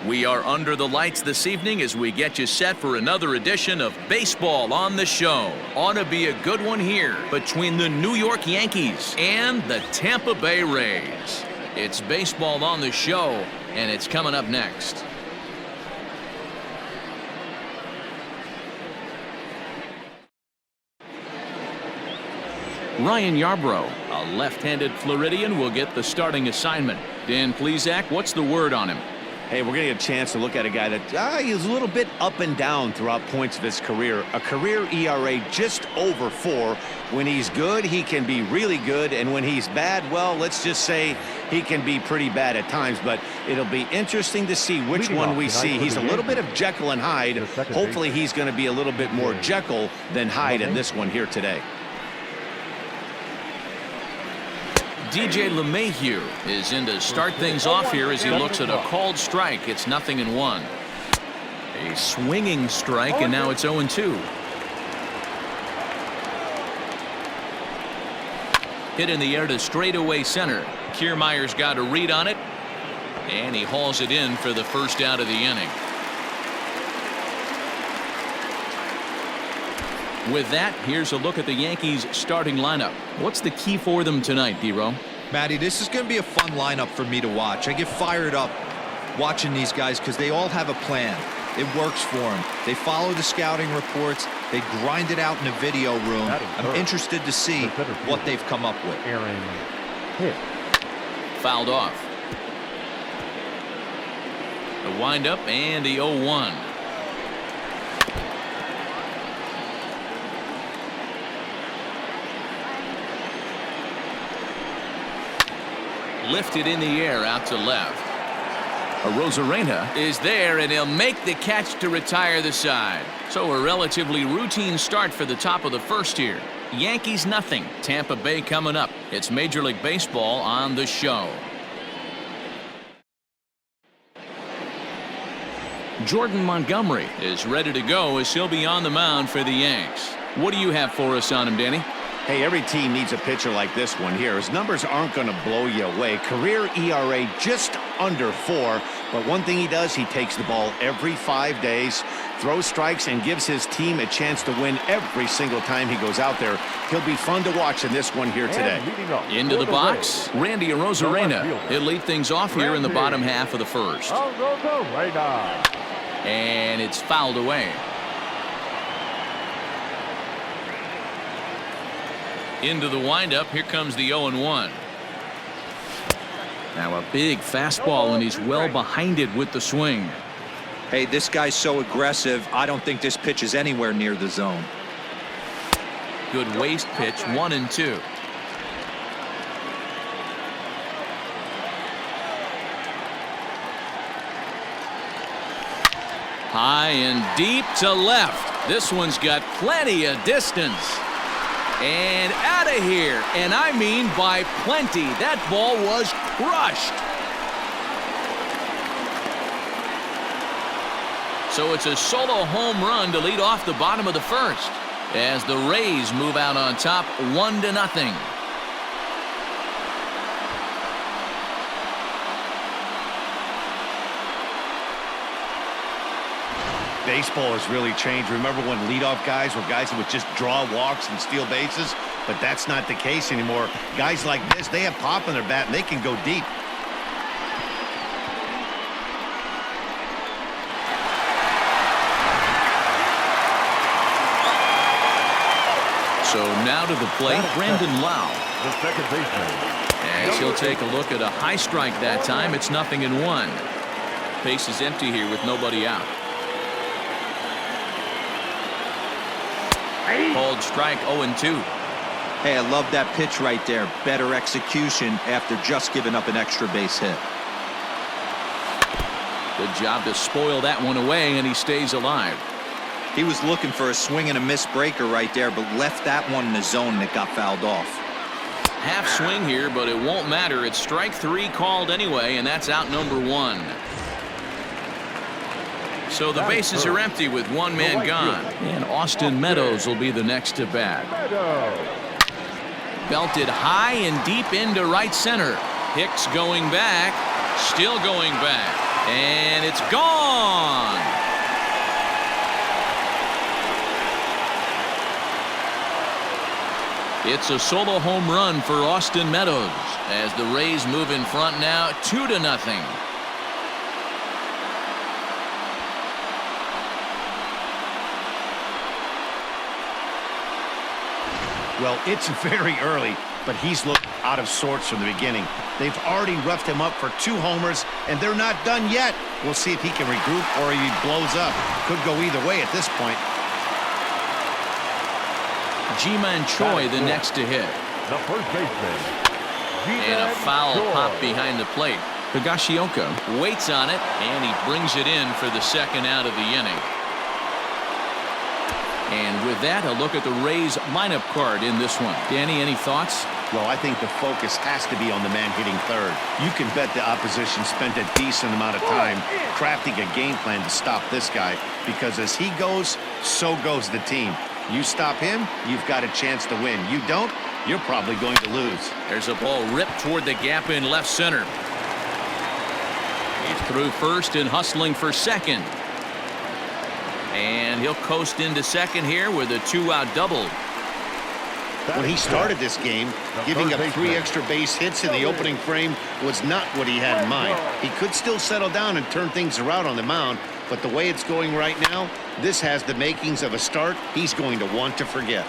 We are under the lights this evening as we get you set for another edition of Baseball on the Show. Ought to be a good one here between the New York Yankees and the Tampa Bay Rays. It's Baseball on the Show, and it's coming up next. Ryan Yarbrough, a left-handed Floridian, will get the starting assignment. Dan Plesac, what's the word on him? Hey, we're going to get a chance to look at a guy that he's a little bit up and down throughout points of his career. A career ERA just over 4. When he's good, he can be really good. And when he's bad, well, let's just say he can be pretty bad at times. But it'll be interesting to see which one we see. He's a little bit of Jekyll and Hyde. Hopefully he's going to be a little bit more Jekyll than Hyde in this one here today. DJ LeMahieu is in to start things off here as he looks at a called strike. It's 0-1. A swinging strike, and now it's 0-2. Hit in the air to straightaway center. Kiermaier's got a read on it, and he hauls it in for the first out of the inning. With that, here's a look at the Yankees starting lineup. What's the key for them tonight, D-Row? Matty, this is going to be a fun lineup for me to watch. I get fired up watching these guys because they all have a plan. It works for them. They follow the scouting reports. They grind it out in the video room. I'm interested to see what they've come up with. Hit. Fouled off. The windup and the 0-1. Lifted in the air out to left. A Rosarina is there, and he'll make the catch to retire the side. So a relatively routine start for the top of the first here. Yankees nothing. Tampa Bay coming up. It's Major League Baseball on the Show. Jordan Montgomery is ready to go as he'll be on the mound for the Yanks. What do you have for us on him, Danny? Hey, every team needs a pitcher like this one here. His numbers aren't going to blow you away. Career ERA just under 4. But one thing he does, he takes the ball every 5 days, throws strikes, and gives his team a chance to win every single time he goes out there. He'll be fun to watch in this one here today. Into the box, Randy Rosarina. He'll lead things off here in the bottom half of the first. And it's fouled away. Into the windup. Here comes the 0-1. Now a big fastball, and he's well behind it with the swing. Hey, this guy's so aggressive. I don't think this pitch is anywhere near the zone. Good waist pitch, 1-2. High and deep to left. This one's got plenty of distance. And out of here, and I mean by plenty. That ball was crushed. So it's a solo home run to lead off the bottom of the first as the Rays move out on top 1-0. Baseball has really changed. Remember when leadoff guys were guys that would just draw walks and steal bases? But that's not the case anymore. Guys like this, they have pop in their bat, and they can go deep. So now to the plate, Brandon Lau. The second baseman. As he'll take a look at a high strike that time. It's 0-1. Base is empty here with nobody out. Called strike, 0-2. Hey, I love that pitch right there. Better execution after just giving up an extra base hit. Good job to spoil that one away, and he stays alive. He was looking for a swing and a miss breaker right there, but left that one in the zone that got fouled off. Half swing here, but it won't matter. It's strike 3 called anyway, and that's out number 1. So the bases are empty with one man gone. And Austin Meadows will be the next to bat. Belted high and deep into right center. Hicks going back. Still going back. And it's gone. It's a solo home run for Austin Meadows as the Rays move in front now 2-0. Well, it's very early, but he's looked out of sorts from the beginning. They've already roughed him up for 2 homers, and they're not done yet. We'll see if he can regroup or if he blows up. Could go either way at this point. Ji-Man Choi the next to hit. The first baseman. And a foul pop behind the plate. Higashioka waits on it, and he brings it in for the second out of the inning. And with that, a look at the Rays lineup card in this one. Danny, any thoughts? Well, I think the focus has to be on the man hitting third. You can bet the opposition spent a decent amount of time crafting a game plan to stop this guy, because as he goes, so goes the team. You stop him, you've got a chance to win. You don't, you're probably going to lose. There's a ball ripped toward the gap in left center. He's through first and hustling for second. And he'll coast into second here with a 2-out double. When he started this game, giving up 3 extra base hits in the opening frame was not what he had in mind. He could still settle down and turn things around on the mound, but the way it's going right now, this has the makings of a start he's going to want to forget.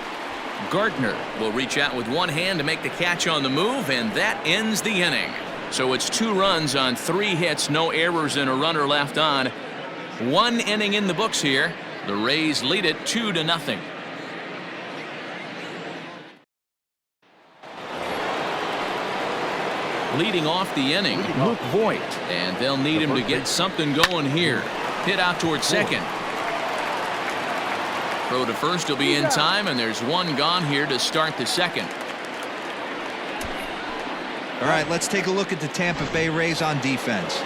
Gardner will reach out with one hand to make the catch on the move, and that ends the inning. So it's 2 runs on 3 hits, no errors, and a runner left on. 1 inning in the books here. The Rays lead it 2-0. Leading off the inning, Luke Voigt, and they'll need him to get something going here. Hit out towards second. Throw to first will be in time, and there's 1 gone here to start the second. All right, let's take a look at the Tampa Bay Rays on defense.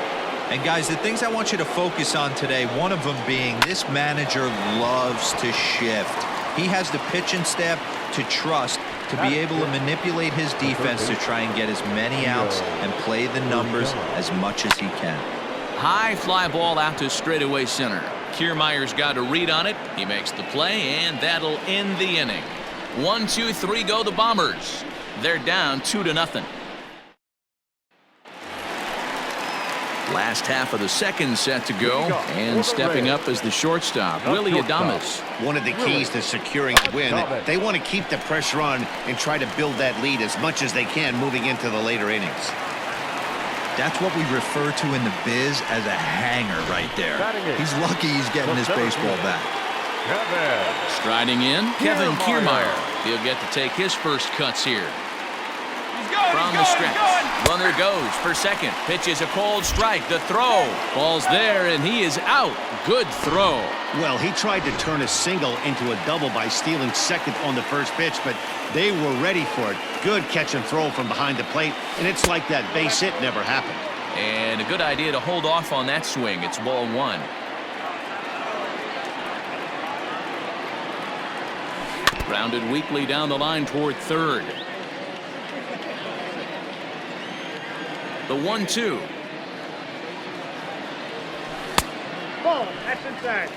And guys, the things I want you to focus on today, one of them being this manager loves to shift. He has the pitching staff to trust to be able to manipulate his defense to try and get as many outs and play the numbers as much as he can. High fly ball out to straightaway center. Kiermaier's got a read on it. He makes the play, and that'll end the inning. 1, 2, 3 go the Bombers. They're down 2-0. Last half of the second set to go, and stepping up as the shortstop, Willie Adames. One of the keys to securing a win, they want to keep the pressure on and try to build that lead as much as they can moving into the later innings. That's what we refer to in the biz as a hanger right there. He's lucky he's getting his baseball back. Striding in, Kevin Kiermaier. He'll get to take his first cuts here. From the stretch, runner goes for second. Pitches a cold strike. The throw. Ball's there, and he is out. Good throw. Well, he tried to turn a single into a double by stealing second on the first pitch, but they were ready for it. Good catch and throw from behind the plate, and it's like that base hit never happened. And a good idea to hold off on that swing. It's ball 1. Grounded weakly down the line toward third. The 1-2. Ball, that's inside.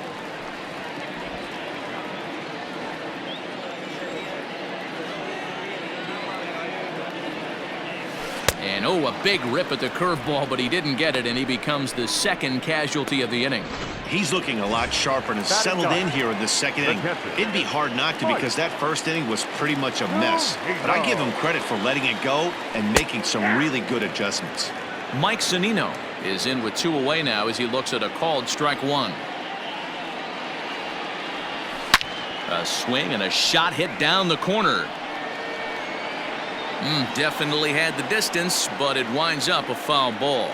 And oh, a big rip at the curveball, but he didn't get it, and he becomes the second casualty of the inning. He's looking a lot sharper and has settled in here in the second inning. It'd be hard not to, because that first inning was pretty much a mess. But I give him credit for letting it go and making some really good adjustments. Mike Zunino is in with 2 away now as he looks at a called strike 1. A swing and a shot hit down the corner. Definitely had the distance, but it winds up a foul ball.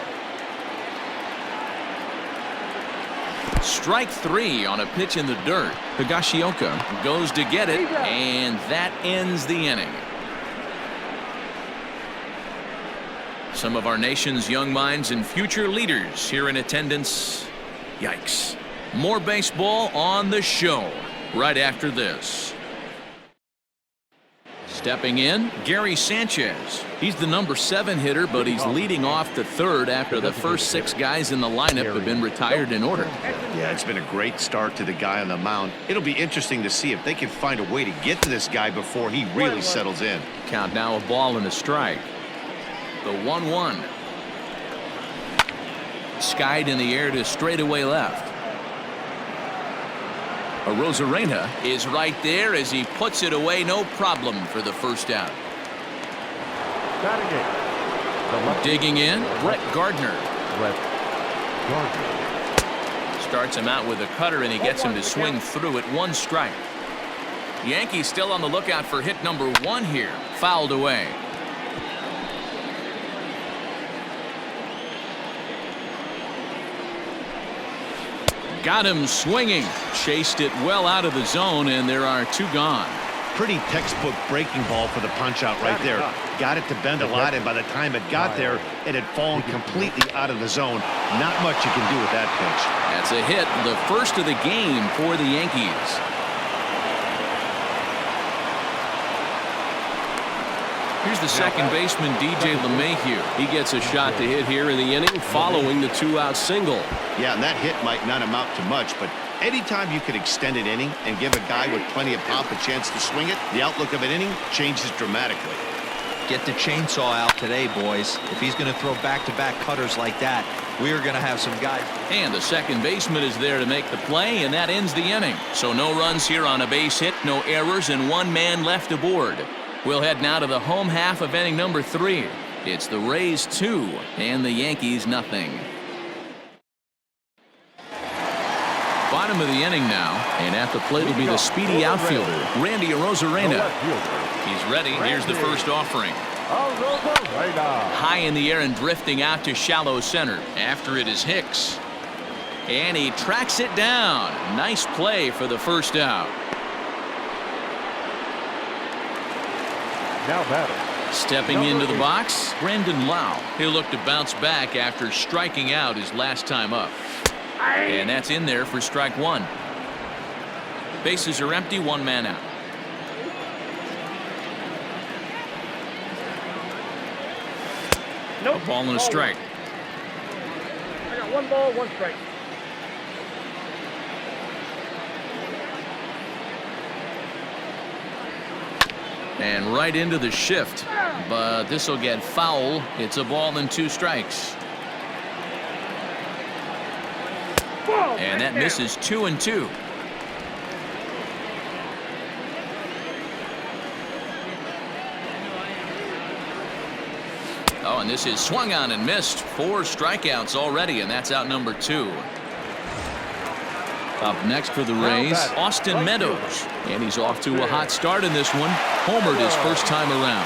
Strike 3 on a pitch in the dirt. Higashioka goes to get it, and that ends the inning. Some of our nation's young minds and future leaders here in attendance. Yikes. More baseball on the show right after this. Stepping in, Gary Sanchez. He's the number 7 hitter, but he's leading off the third after the first 6 guys in the lineup have been retired in order. Yeah, it's been a great start to the guy on the mound. It'll be interesting to see if they can find a way to get to this guy before he really settles in. Count now, a ball and a strike. The 1-1. Skied in the air to straightaway left. Rosarina is right there as he puts it away, no problem for the first out. Digging in, Brett Gardner. Starts him out with a cutter and he gets him to swing through it. 1 strike. Yankees still on the lookout for hit number 1 here. Fouled away. Got him swinging. Chased it well out of the zone, and there are 2 gone. Pretty textbook breaking ball for the punch out right there. Got it to bend a lot, and by the time it got there, it had fallen completely out of the zone. Not much you can do with that pitch. That's a hit, the first of the game for the Yankees. Here's the second baseman, DJ LeMahieu. He gets a shot to hit here in the inning following the 2-out single. Yeah, and that hit might not amount to much, but anytime you can extend an inning and give a guy with plenty of pop a chance to swing it, the outlook of an inning changes dramatically. Get the chainsaw out today, boys. If he's going to throw back-to-back cutters like that, we're going to have some guys. And the second baseman is there to make the play, and that ends the inning. So no runs here on a base hit, no errors, and 1 man left aboard. We'll head now to the home half of inning number 3. It's the Rays 2 and the Yankees nothing. Bottom of the inning now, and at the plate will be the speedy outfielder, Randy Rosarina. He's ready. Here's the first offering. High in the air and drifting out to shallow center. After it is Hicks. And he tracks it down. Nice play for the first out. Now batter. Stepping into the box, Brandon Lau. He'll look to bounce back after striking out his last time up. And that's in there for strike 1. Bases are empty, 1 man out. Nope. A ball and a strike. I got 1 ball, 1 strike. And right into the shift, but this will get foul. It's a ball and 2 strikes. And that misses 2-2. Oh, and this is swung on and missed. 4 strikeouts already, and that's out number 2. Up next for the Rays, Austin Meadows. And he's off to a hot start in this one. Homered his first time around.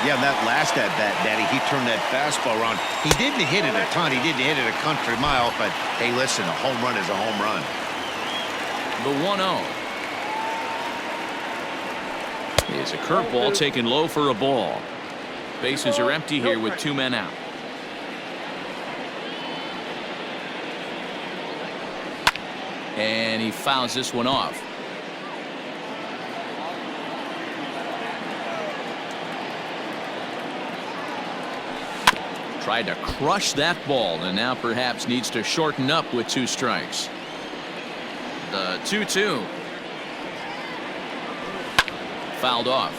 Yeah, that last at-bat, Daddy, he turned that fastball around. He didn't hit it a ton. He didn't hit it a country mile, but hey, listen, a home run is a home run. The 1-0. Is a curveball taken low for a ball. Bases are empty here with 2 men out. And he fouls this one off. Tried to crush that ball and now perhaps needs to shorten up with 2 strikes. The 2-2. Fouled off.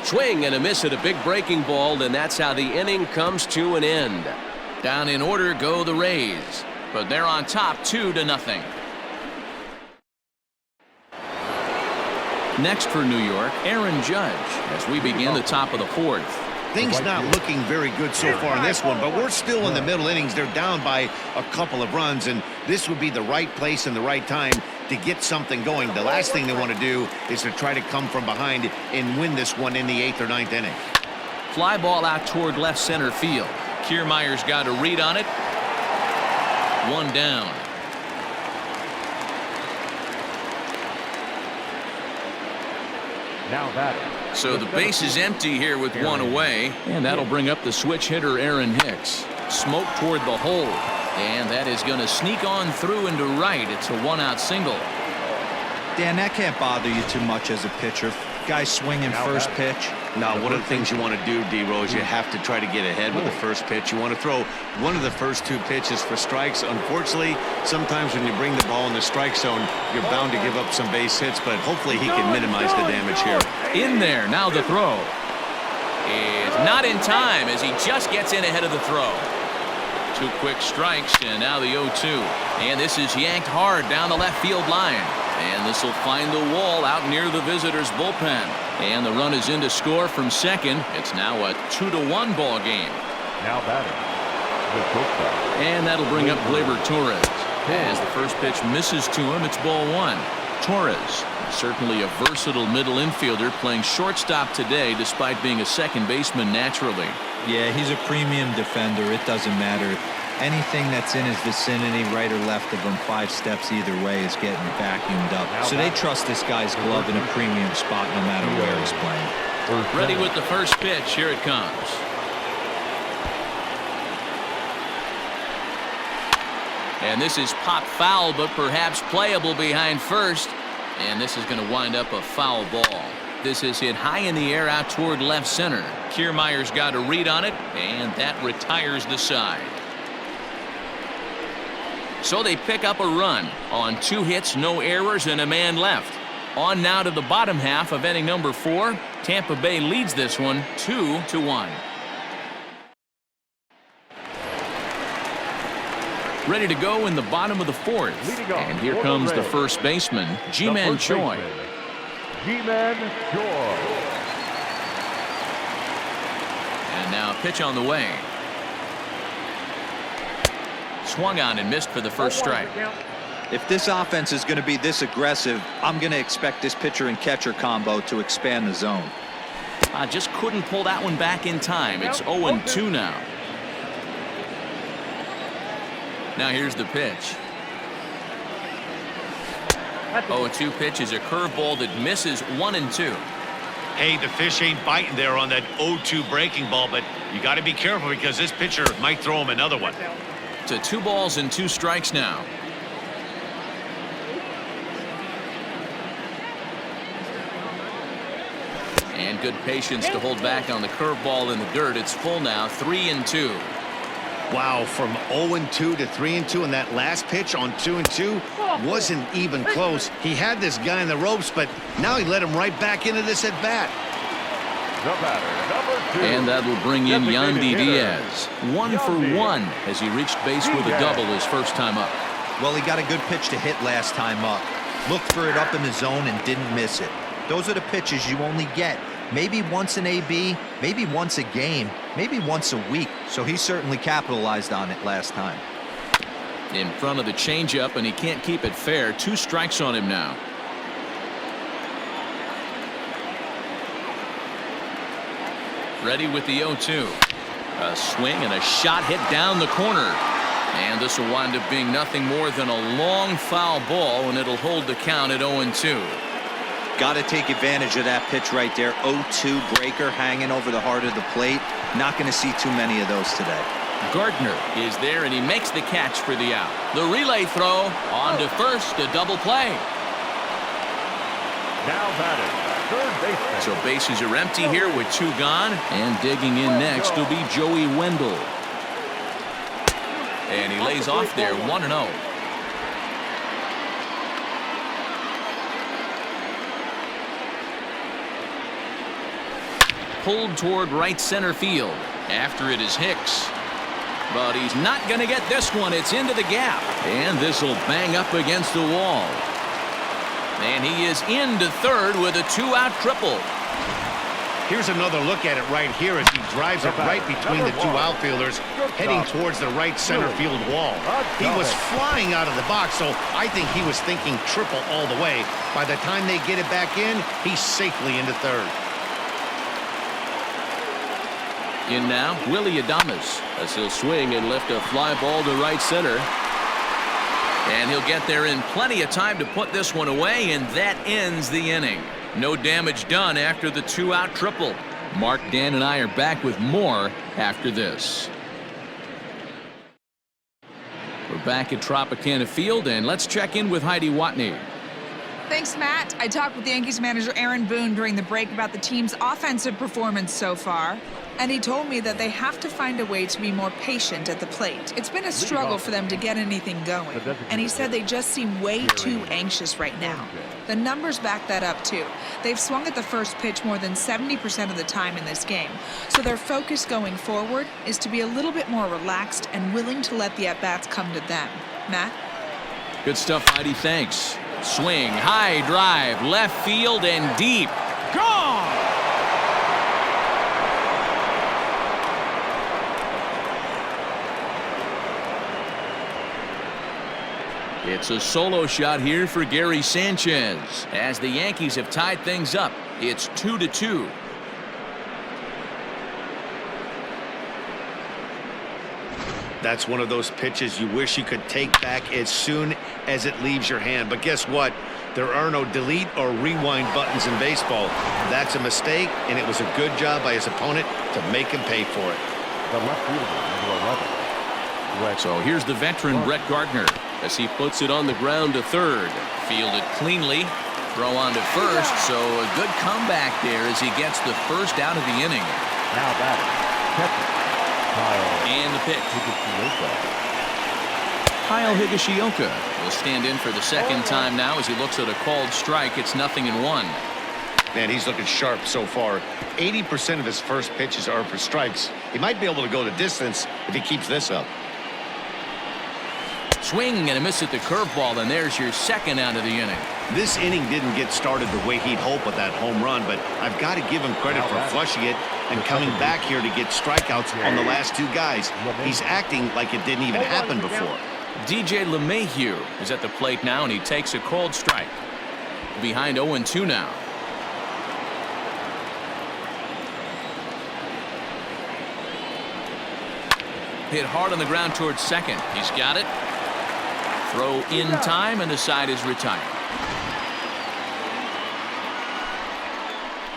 Swing and a miss at a big breaking ball, and that's how the inning comes to an end. Down in order go the Rays, but they're on top 2-0. Next for New York, Aaron Judge, as we begin the top of the 4th. Things not looking very good so far in this one, but we're still in the middle innings. They're down by a couple of runs, and this would be the right place and the right time to get something going. The last thing they want to do is to try to come from behind and win this one in the 8th or 9th inning. Fly ball out toward left center field. Kiermaier's got a read on it. 1 down. Now batter. So the base is empty here with 1 away, and that'll bring up the switch hitter Aaron Hicks. Smoke toward the hole. And that is going to sneak on through into right. It's a one-out single. Dan, that can't bother you too much as a pitcher. Guy swinging first pitch. Now, one of the things you want to do, D-Rose, you have to try to get ahead with the first pitch. You want to throw one of the first two pitches for strikes. Unfortunately, sometimes when you bring the ball in the strike zone, you're bound to give up some base hits, but hopefully he can minimize the damage here. In there, now the throw. Is not in time as he just gets in ahead of the throw. Two quick strikes, and now the 0-2. And this is yanked hard down the left field line. And this will find the wall out near the visitors' bullpen. And the run is in to score from second. It's now a 2-1 ball game. Now batting. And that'll bring up Gleyber Torres. As the first pitch misses to him, it's ball one. Torres, certainly a versatile middle infielder, playing shortstop today despite being a second baseman naturally. Yeah, he's a premium defender. It doesn't matter. Anything that's in his vicinity, right or left of him, 5 steps either way, is getting vacuumed up. So they trust this guy's glove in a premium spot no matter where he's playing. Ready with the first pitch. Here it comes. And this is pop foul, but perhaps playable behind first. And this is going to wind up a foul ball. This is hit high in the air out toward left center. Kiermaier's got a read on it, and that retires the side. So they pick up a run on 2 hits, no errors, and a man left. On now to the bottom half of inning number 4. Tampa Bay leads this one 2-1. Ready to go in the bottom of the 4th. And here comes the first baseman, Ji-Man Choi. Ji-Man Choi. And now a pitch on the way. Swung on and missed for the first strike. If this offense is going to be this aggressive, I'm going to expect this pitcher and catcher combo to expand the zone. Just couldn't pull that one back in time. It's 0-2 now. Now here's the pitch. 0-2 pitch is a curveball that misses 1-2. Hey, the fish ain't biting there on that 0-2 breaking ball, but you got to be careful because this pitcher might throw him another one. To 2 balls and 2 strikes now. And good patience to hold back on the curveball in the dirt. It's full now, 3-2. Wow, from 0-2 to 3-2, and that last pitch on 2-2 wasn't even close. He had this guy in the ropes, but now he let him right back into this at bat. The batter, number 2. And that'll bring in Yandy Diaz. 1 for 1 as he reached base with a double his first time up. Well, he got a good pitch to hit last time up. Looked for it up in the zone and didn't miss it. Those are the pitches you only get maybe once an AB, maybe once a game, maybe once a week. So he certainly capitalized on it last time. In front of the changeup, and he can't keep it fair. 2 strikes on him now. Ready with the 0-2. A swing and a shot hit down the corner. And this will wind up being nothing more than a long foul ball, and it'll hold the count at 0-2. Got to take advantage of that pitch right there. 0-2 breaker hanging over the heart of the plate. Not going to see too many of those today. Gardner is there, and he makes the catch for the out. The relay throw on to first, a double play. Now batting, third baseman. So bases are empty here with 2 gone, and digging in next will be Joey Wendell. And he lays off there 1-0. Pulled toward right center field. After it is Hicks. But he's not going to get this one. It's into the gap. And this will bang up against the wall. And he is into third with a 2-out triple. Here's another look at it right here as he drives it right between the 2 outfielders, heading towards the right center field wall. He was flying out of the box, so I think he was thinking triple all the way. By the time they get it back in, he's safely into third. In now, Willie Adames, as he'll swing and lift a fly ball to right center. And he'll get there in plenty of time to put this one away, and that ends the inning. No damage done after the 2-out triple. Mark, Dan, and I are back with more after this. back at Tropicana Field, and let's check in with Heidi Watney. Thanks, Matt. I talked with Yankees manager Aaron Boone during the break about the team's offensive performance so far, and he told me that they have to find a way to be more patient at the plate. It's been a struggle for them to get anything going, and he said they just seem way too anxious right now. The numbers back that up, too. They've swung at the first pitch more than 70% of the time in this game, so their focus going forward is to be a little bit more relaxed and willing to let the at-bats come to them. Matt? Good stuff, Heidi. Thanks. Swing, high drive, left field and deep. Gone! It's a solo shot here for Gary Sanchez. As the Yankees have tied things up, it's 2-2. That's one of those pitches you wish you could take back as soon as it leaves your hand. But guess what? There are no delete or rewind buttons in baseball. That's a mistake, and it was a good job by his opponent to make him pay for it. The left fielder, number 11. So here's the veteran Brett Gardner as he puts it on the ground to third. Fielded cleanly. Throw on to first, so a good comeback there as he gets the first out of the inning. Now batting, catcher. And the pitch. Kyle Higashioka will stand in for the second time now as he looks at a called strike. It's 0-1. Man, he's looking sharp so far. 80% of his first pitches are for strikes. He might be able to go the distance if he keeps this up. Swing and a miss at the curveball, and there's your second out of the inning. This inning didn't get started the way he'd hoped with that home run, but I've got to give him credit for flushing it and coming back here to get strikeouts on the last two guys. He's acting like it didn't even happen before. DJ LeMahieu is at the plate now, and he takes a called strike. Behind 0-2 now. Hit hard on the ground towards second. He's got it. Throw in time, and the side is retired.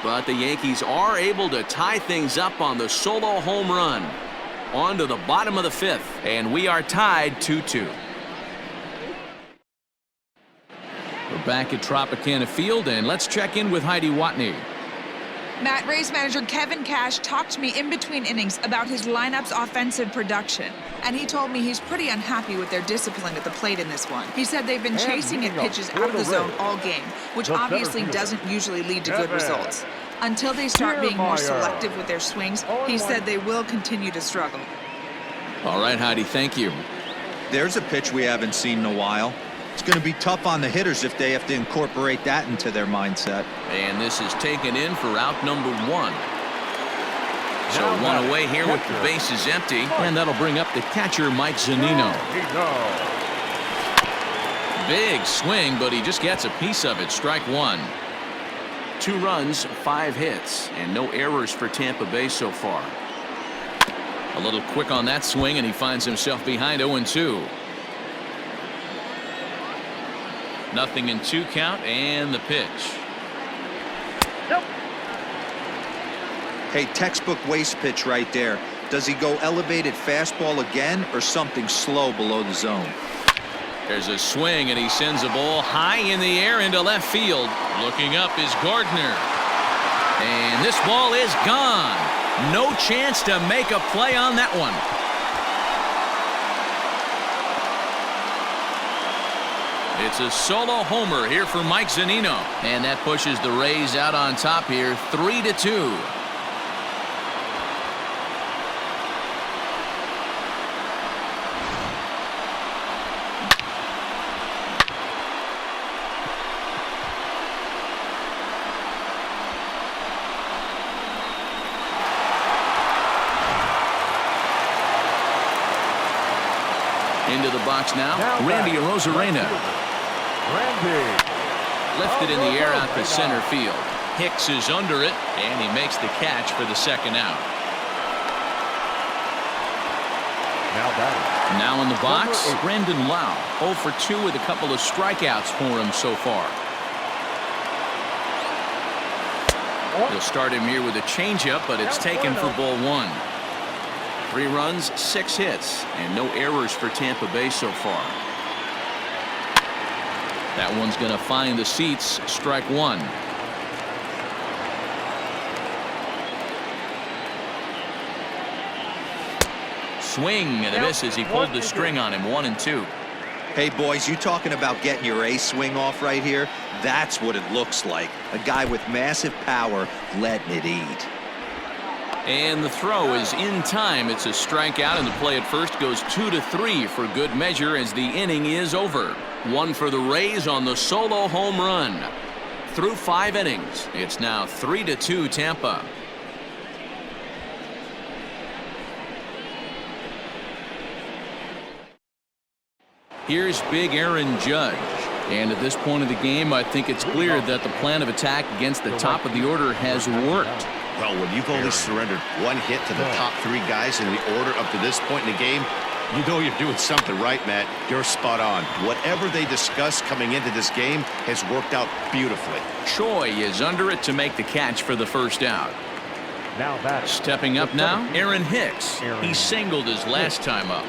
But the Yankees are able to tie things up on the solo home run. On to the bottom of the fifth, and we are tied 2-2. We're back at Tropicana Field, and let's check in with Heidi Watney. Matt, Rays manager Kevin Cash talked to me in between innings about his lineup's offensive production, and he told me he's pretty unhappy with their discipline at the plate in this one. He said they've been chasing at pitches out of the zone all game, which obviously doesn't usually lead to good results. Until they start being more selective with their swings, he said they will continue to struggle. All right, Heidi, thank you. There's a pitch we haven't seen in a while. It's going to be tough on the hitters if they have to incorporate that into their mindset. And this is taken in for out number 1. So one away here with the bases empty, and that'll bring up the catcher, Mike Zunino. Big swing, but he just gets a piece of it. Strike one. 2 runs, 5 hits, and no errors for Tampa Bay so far. A little quick on that swing, and he finds himself behind 0-2. 0-2 count, and the pitch. Hey, textbook waste pitch right there. Does he go elevated fastball again or something slow below the zone? There's a swing, and he sends a ball high in the air into left field. Looking up is Gardner. And this ball is gone. No chance to make a play on that one. It's a solo homer here for Mike Zunino. And that pushes the Rays out on top here, 3-2. Into the box now Randy Rosarina. Lifted in the air out to center field. Hicks is under it, and he makes the catch for the second out. Now in the box, Brandon Lau, 0 for 2 with a couple of strikeouts for him so far. They'll start him here with a changeup, but it's taken for ball 1. 3 runs, 6 hits, and no errors for Tampa Bay so far. That one's going to find the seats. Strike 1. Swing and a miss as he pulled the string on him. 1-2. Hey, boys, you talking about getting your A swing off right here? That's what it looks like. A guy with massive power letting it eat. And the throw is in time. It's a strikeout, and the play at first goes 2-3 for good measure as the inning is over. 1 for the Rays on the solo home run. Through 5 innings, it's now 3-2 Tampa. Here's big Aaron Judge. And at this point of the game, I think it's clear that the plan of attack against the top of the order has worked. Well, when you've only surrendered 1 hit to the top 3 guys in the order up to this point in the game, you know you're doing something right, Matt. You're spot on. Whatever they discussed coming into this game has worked out beautifully. Choi is under it to make the catch for the first out. Now batting. Stepping up now, Aaron Hicks. He singled his last time up.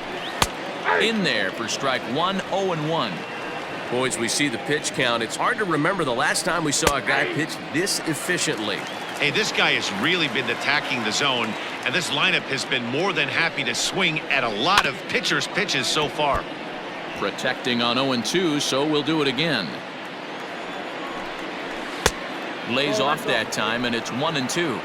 In there for strike 1, 0-1. Boys, we see the pitch count. It's hard to remember the last time we saw a guy pitch this efficiently. Hey, this guy has really been attacking the zone, and this lineup has been more than happy to swing at a lot of pitchers' pitches so far. Protecting on 0-2, so we'll do it again. Lays off that time, and it's 1-2.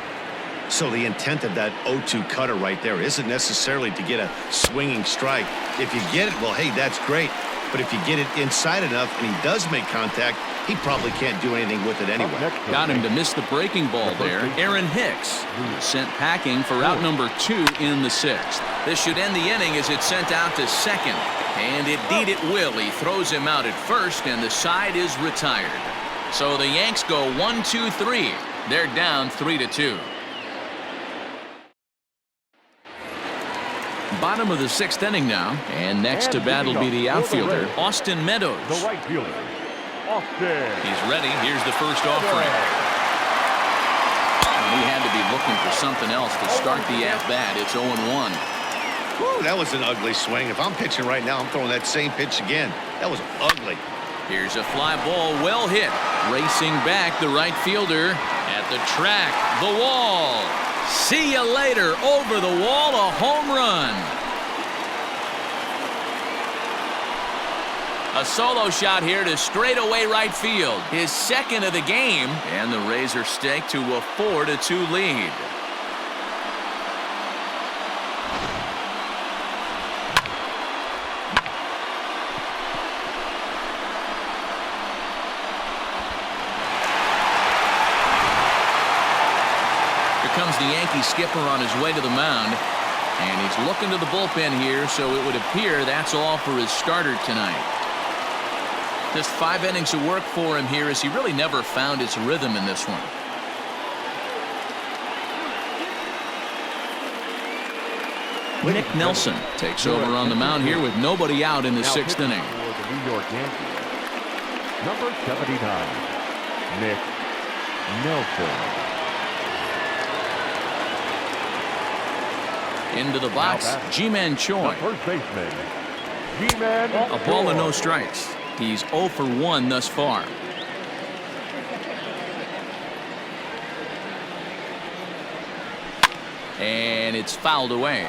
So the intent of that 0-2 cutter right there isn't necessarily to get a swinging strike. If you get it, well, hey, that's great. But if you get it inside enough and he does make contact, he probably can't do anything with it anyway. Got him to miss the breaking ball there. Aaron Hicks sent packing for out number 2 in the 6th. This should end the inning as it's sent out to second. And indeed it will. He throws him out at first, and the side is retired. So the Yanks go 1-2-3. They're down 3-2. Bottom of the 6th inning now, and next to bat will be the outfielder, Austin Meadows. The right fielder, Austin. He's ready. Here's the first offering. He had to be looking for something else to start the at-bat. It's 0-1. Whew, that was an ugly swing. If I'm pitching right now, I'm throwing that same pitch again. That was ugly. Here's a fly ball, well hit. Racing back, the right fielder at the track, the wall. See you later. Over the wall, a home run. A solo shot here to straightaway right field. His second of the game, and the Rays are staked to a 4-2 lead. Comes the Yankee skipper on his way to the mound, and he's looking to the bullpen here, so it would appear that's all for his starter tonight. Just 5 innings of work for him here as he really never found his rhythm in this one. Nick Nelson takes over on the mound here with nobody out in the 6th inning. For the New York Yankees, number 79, Nick Nelson. Into the box, Ji-Man Choi. First baseman, Ji-Man. A ball and no strikes. He's 0 for 1 thus far. And it's fouled away.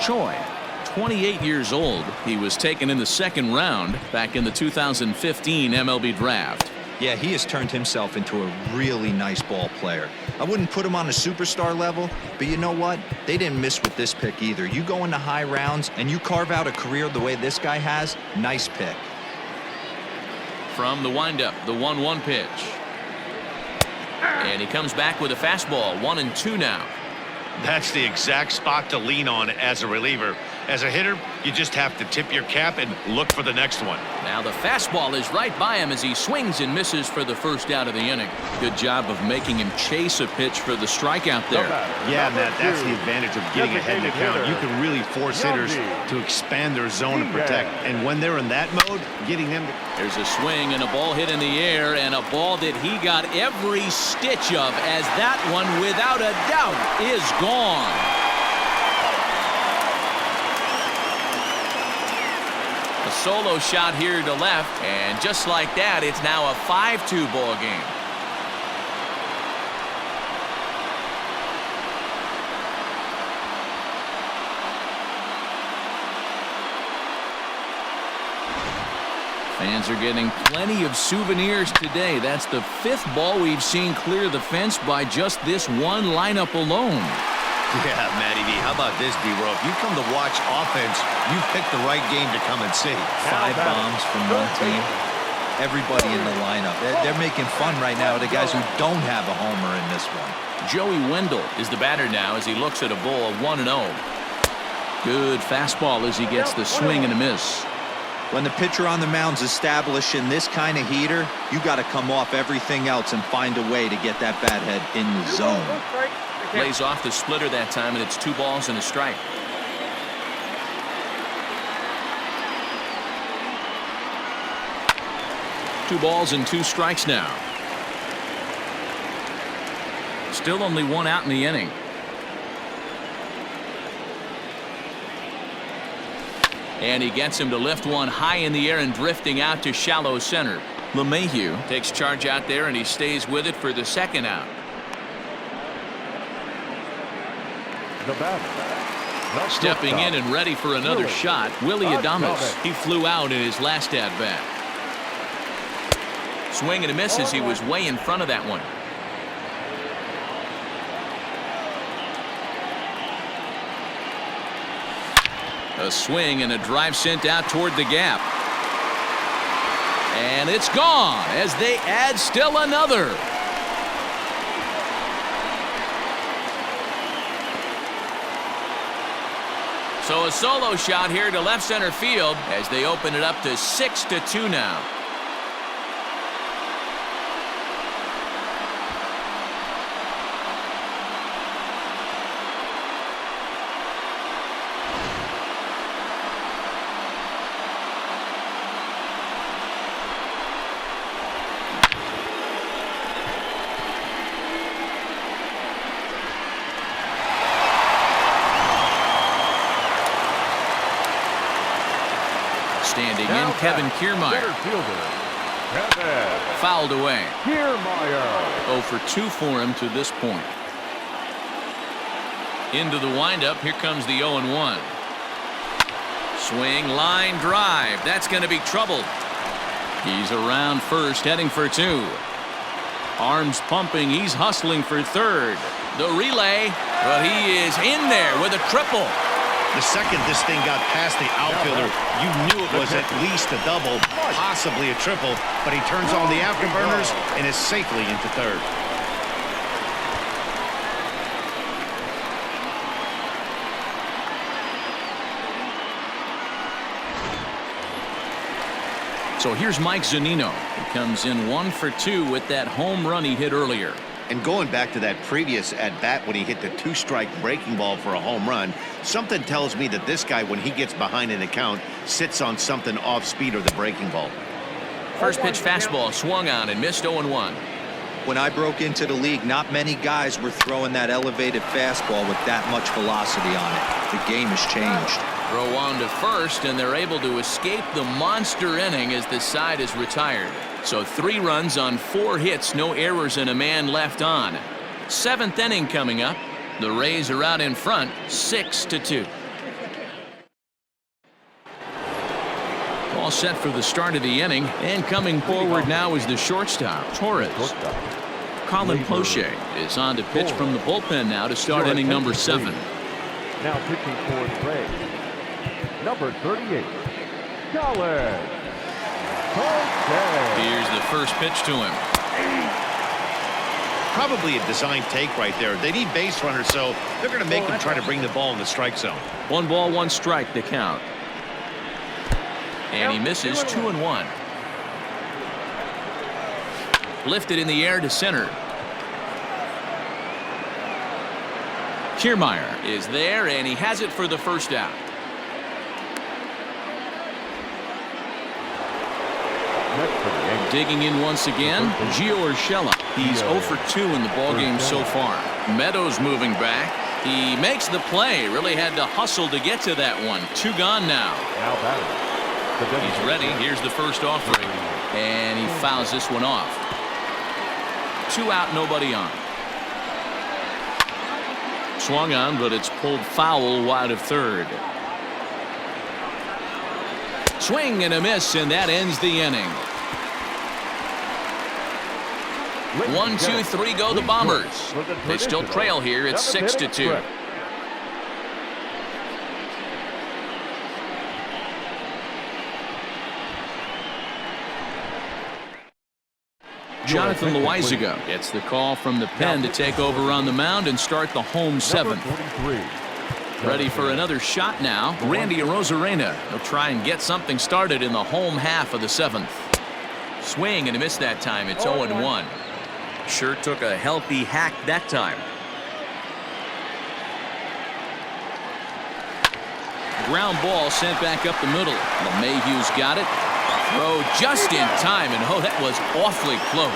Choi, 28 years old. He was taken in the 2nd round back in the 2015 MLB draft. Yeah, he has turned himself into a really nice ball player. I wouldn't put him on a superstar level, but you know what? They didn't miss with this pick either. You go into high rounds and you carve out a career the way this guy has, nice pick. From the windup, the 1-1 pitch. And he comes back with a fastball, 1-2 now. That's the exact spot to lean on as a reliever. As a hitter, you just have to tip your cap and look for the next one. Now the fastball is right by him as he swings and misses for the first out of the inning. Good job of making him chase a pitch for the strikeout there. Yeah, Matt, that's the advantage of getting ahead in the count. You can really force hitters to expand their zone and protect. And when they're in that mode, getting them to... There's a swing and a ball hit in the air, and a ball that he got every stitch of, as that one, without a doubt, is gone. solo shot here to left, and just like that, it's now a 5-2 ball game. Fans are getting plenty of souvenirs today. That's the 5th ball we've seen clear the fence by just this one lineup alone. Yeah, Matty V, how about this, D-Row? If you come to watch offense, you picked the right game to come and see. 5 bombs from one team. Everybody in the lineup. They're making fun right now of the guys who don't have a homer in this one. Joey Wendell is the batter now as he looks at a ball of 1-0. Good fastball as he gets the swing and a miss. When the pitcher on the mound's establishing this kind of heater, you got to come off everything else and find a way to get that bat head in the zone. Lays off the splitter that time, and it's 2 balls and a strike. Two balls and 2 strikes now. Still only 1 out in the inning. And he gets him to lift one high in the air and drifting out to shallow center. LeMahieu takes charge out there, and he stays with it for the 2nd out. The batter. Stepping in and ready for another shot, Willie Adames. He flew out in his last at-bat. Swing and a miss as he was way in front of that one. A swing and a drive sent out toward the gap. And it's gone as they add still another. So a solo shot here to left center field as they open it up to 6-2 now. Standing in, Kevin Kiermaier. Fouled away. 0 for 2 for him to this point. Into the windup. Here comes the 0-1. Swing, line drive. That's going to be trouble. He's around first, heading for 2. Arms pumping. He's hustling for 3rd. The relay, but he is in there with a triple. The second this thing got past the outfielder, you knew it was at least a double, possibly a triple, but he turns on the afterburners and is safely into 3rd. So here's Mike Zunino. He comes in 1 for 2 with that home run he hit earlier. And going back to that previous at-bat when he hit the 2-strike breaking ball for a home run, something tells me that this guy, when he gets behind an account, sits on something off-speed or the breaking ball. First pitch fastball swung on and missed 0-1. When I broke into the league, not many guys were throwing that elevated fastball with that much velocity on it. The game has changed. Throw on to first, and they're able to escape the monster inning as the side is retired. So 3 runs on 4 hits, no errors, and a man left on. 7th inning coming up. The Rays are out in front, 6-2. All set for the start of the inning, and coming forward now is the shortstop, Torres. Colin Poche is on to pitch from the bullpen now to start inning number 7. Now pitching for the Rays, number 38, Colin Poche. Here's the first pitch to him. Probably a design take right there. They need base runners, so they're going to make him try to bring the ball in the strike zone. 1 ball, 1 strike, the count. And he misses 2-1. Lifted in the air to center. Kiermaier is there, and he has it for the first out. Digging in once again, Gio Urshela. He's 0 for 2 in the ballgame so far. Meadows moving back. He makes the play. Really had to hustle to get to that one. 2 gone now. He's ready. Here's the first offering. And he fouls this one off. 2 out, nobody on. Swung on, but it's pulled foul wide of third. Swing and a miss, and that ends the inning. 1, 2, 3 go the Bombers. They still trail here. It's 6-2. Jonathan Loizaga gets the call from the pen to take over on the mound and start the home 7th. Ready for another shot now. Randy Rosarina will try and get something started in the home half of the 7th. Swing and a miss that time. It's 0-1. Sure took a healthy hack that time. Ground ball sent back up the middle. LeMahieu's got it. Throw just in time, and oh, that was awfully close.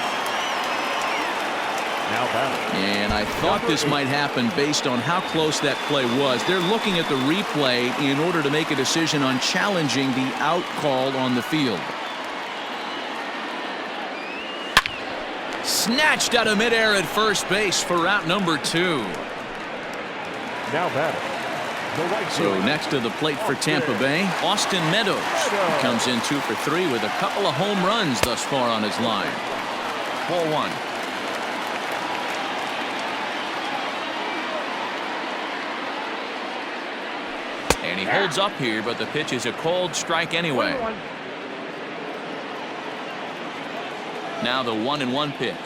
And I thought this might happen based on how close that play was. They're looking at the replay in order to make a decision on challenging the out call on the field. Snatched out of midair at first base for out number 2. Now batting. So next to the plate for Tampa Bay, Austin Meadows. He comes in 2 for 3 with a couple of home runs thus far on his line. 4-1. And he holds up here, but the pitch is a cold strike anyway. Now the 1-1 pitch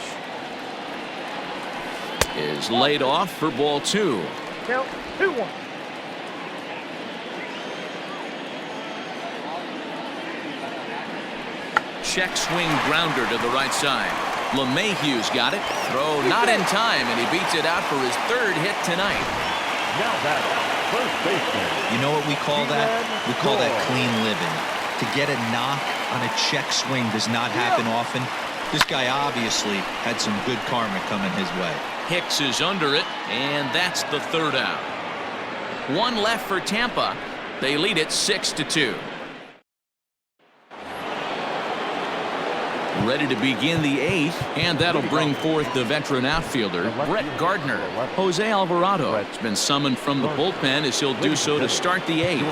is laid off for ball 2. Count 2-1. Check swing grounder to the right side. LeMahieu's got it. Throw not in time, and he beats it out for his 3rd hit tonight. Now batting. First baseman. You know what we call that? We call that clean living. To get a knock on a check swing does not happen often. This guy obviously had some good karma coming his way. Hicks is under it, and that's the 3rd out. 1 left for Tampa. They lead it 6-2. Ready to begin the 8th, and that'll bring forth the veteran outfielder, Brett Gardner. Jose Alvarado has been summoned from the bullpen as he'll do so to start the 8th.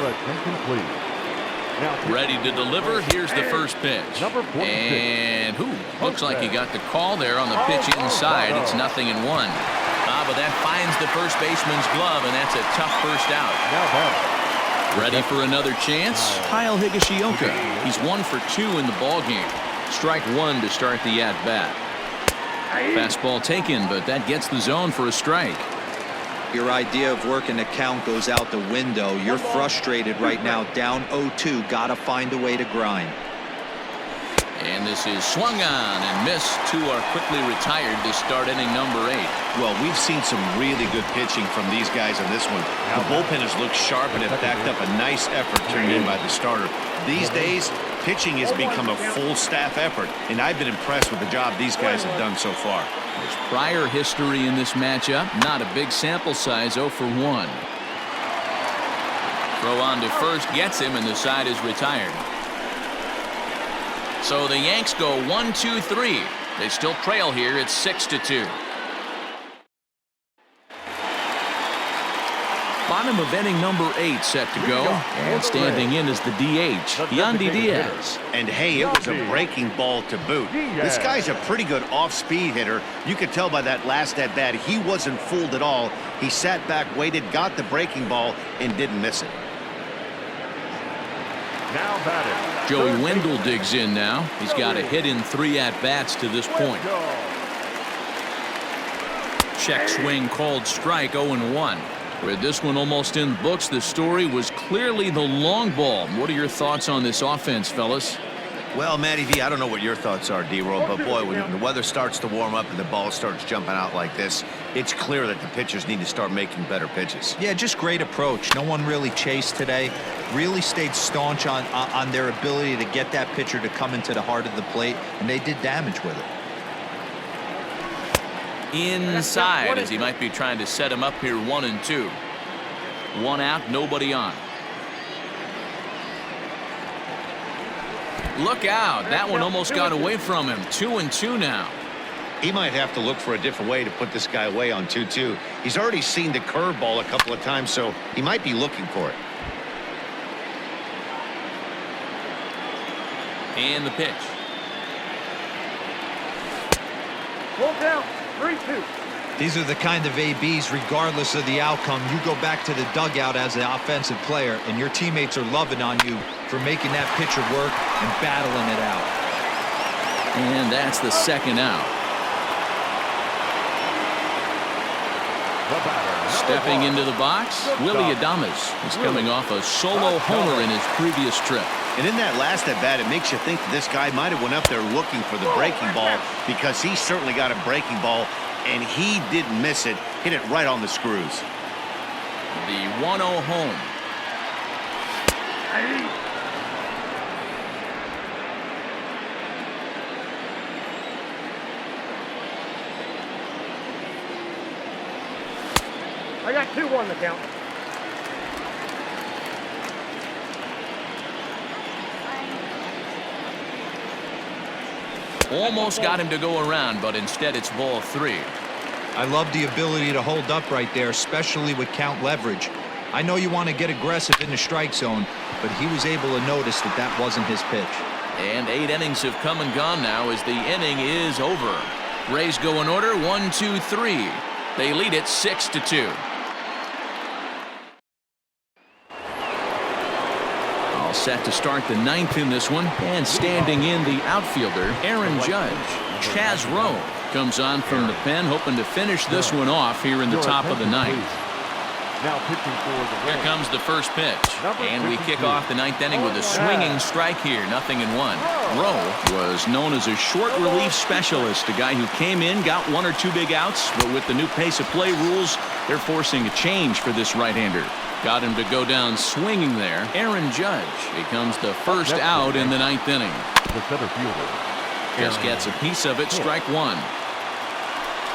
Ready to deliver. Here's the first pitch. And looks like he got the call there on the pitch inside. It's 0-1. But that finds the first baseman's glove, and that's a tough first out. Ready for another chance. Kyle Higashioka. He's 1 for 2 in the ballgame. Strike 1 to start the at-bat. Fastball taken, but that gets the zone for a strike. Your idea of working the count goes out the window. You're frustrated right now, down 0-2. Gotta find a way to grind. And this is swung on and missed. 2 are quickly retired to start inning number 8. Well, we've seen some really good pitching from these guys in this one. The bullpen has looked sharp and have backed up a nice effort turned in by the starter. These days, pitching has become a full staff effort, and I've been impressed with the job these guys have done so far. There's prior history in this matchup. Not a big sample size, 0 for 1. Throw on to first gets him, and the side is retired. So the Yanks go 1, 2, 3. They still trail here. It's 6-2. Bottom of inning number 8 set to go. And standing in is the DH, Yandy Diaz. And hey, it was a breaking ball to boot. This guy's a pretty good off-speed hitter. You could tell by that last at-bat he wasn't fooled at all. He sat back, waited, got the breaking ball, and didn't miss it. Now batting. Joey Wendell digs in now. He's got a hit in 3 at-bats to this point. Check swing called strike, 0-1. With this one almost in the books, the story was clearly the long ball. What are your thoughts on this offense, fellas? Well, Matty V, I don't know what your thoughts are, D-Roll, but boy, when the weather starts to warm up and the ball starts jumping out like this, it's clear that the pitchers need to start making better pitches. Yeah, just great approach. No one really chased today. Really stayed staunch on their ability to get that pitcher to come into the heart of the plate, and they did damage with it. Inside, as he might be trying to set him up here, 1 and 2. 1 out, nobody on. Look out. That one almost got away from him. 2-2 now. He might have to look for a different way to put this guy away on 2-2. He's already seen the curveball a couple of times, so he might be looking for it. And the pitch. Pull down. 3-2. These are the kind of ABs, regardless of the outcome. You go back to the dugout as an offensive player, and your teammates are loving on you for making that pitcher work and battling it out. And that's the second out. Stepping into the box, Willie Adames is coming off a solo homer in his previous trip. And in that last at bat, it makes you think that this guy might have went up there looking for the breaking ball, because he certainly got a breaking ball, and he didn't miss it. Hit it right on the screws. The 1-0 home. I got 2-1 the count. Almost got him to go around, but instead it's ball 3. I love the ability to hold up right there, especially with count leverage. I know you want to get aggressive in the strike zone, but he was able to notice that that wasn't his pitch. And 8 innings have come and gone now as the inning is over. Rays go in order, 1, 2, 3. They lead it 6-2. All set to start the 9th in this one, and standing in the outfielder, Aaron Judge. Chaz Rowe comes on from the pen, hoping to finish this one off here in the top of the 9th. Now pitching for the Here comes the first pitch, and we kick off the 9th inning with a swinging strike here, 0-1. Rowe was known as a short relief specialist, a guy who came in, got 1 or 2 big outs, but with the new pace of play rules, they're forcing a change for this right-hander. Got him to go down swinging there. Aaron Judge becomes the first out in the 9th inning. The center fielder. Just gets a piece of it, strike 1.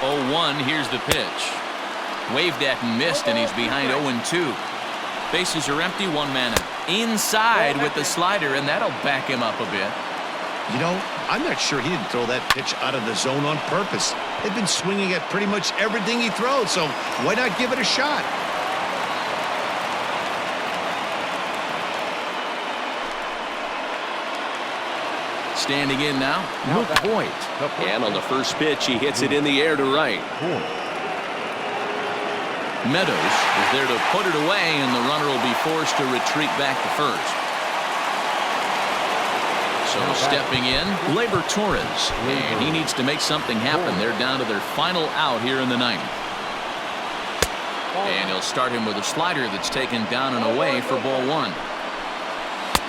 0-1, here's the pitch. Waved at and missed, and he's behind 0-2. Bases are empty, 1 man out. Inside with the slider, and that'll back him up a bit. You know, I'm not sure he didn't throw that pitch out of the zone on purpose. They've been swinging at pretty much everything he throws, so why not give it a shot? Standing in now, Luke Voigt. And on the first pitch, he hits it in the air to right. Meadows is there to put it away, and the runner will be forced to retreat back to first. So stepping in, Labor Torres, and he needs to make something happen. They're down to their final out here in the 9th. And he'll start him with a slider that's taken down and away for ball 1.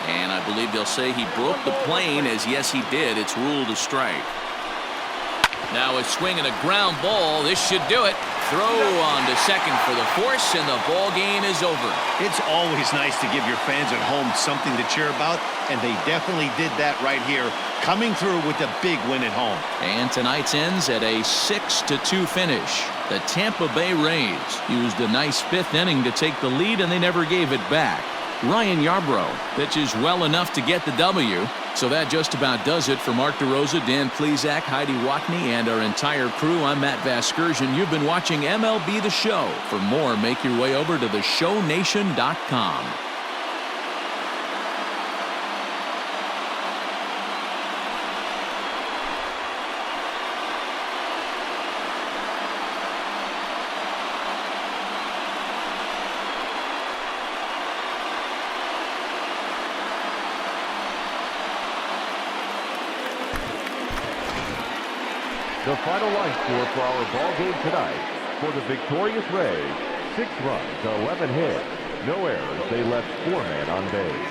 And I believe they'll say he broke the plane, as yes he did. It's ruled a strike. Now a swing and a ground ball. This should do it. Throw on to second for the force, and the ball game is over. It's always nice to give your fans at home something to cheer about, and they definitely did that right here, coming through with a big win at home. And tonight's ends at a 6-2 finish. The Tampa Bay Rays used a nice 5th inning to take the lead, and they never gave it back. Ryan Yarbrough pitches well enough to get the W. So that just about does it for Mark DeRosa, Dan Plesac, Heidi Watney, and our entire crew. I'm Matt Vasgersian. You've been watching MLB The Show. For more, make your way over to theshownation.com. The final line score for our ball game tonight. For the victorious Rays, 6 runs, 11 hits, no errors. They left 4 men on base.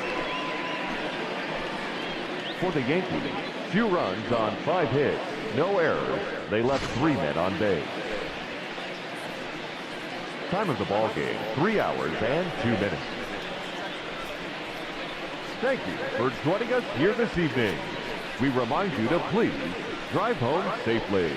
For the Yankees, 2 runs on 5 hits, no errors. They left 3 men on base. Time of the ball game, 3 hours and 2 minutes. Thank you for joining us here this evening. We remind you to please drive home safely.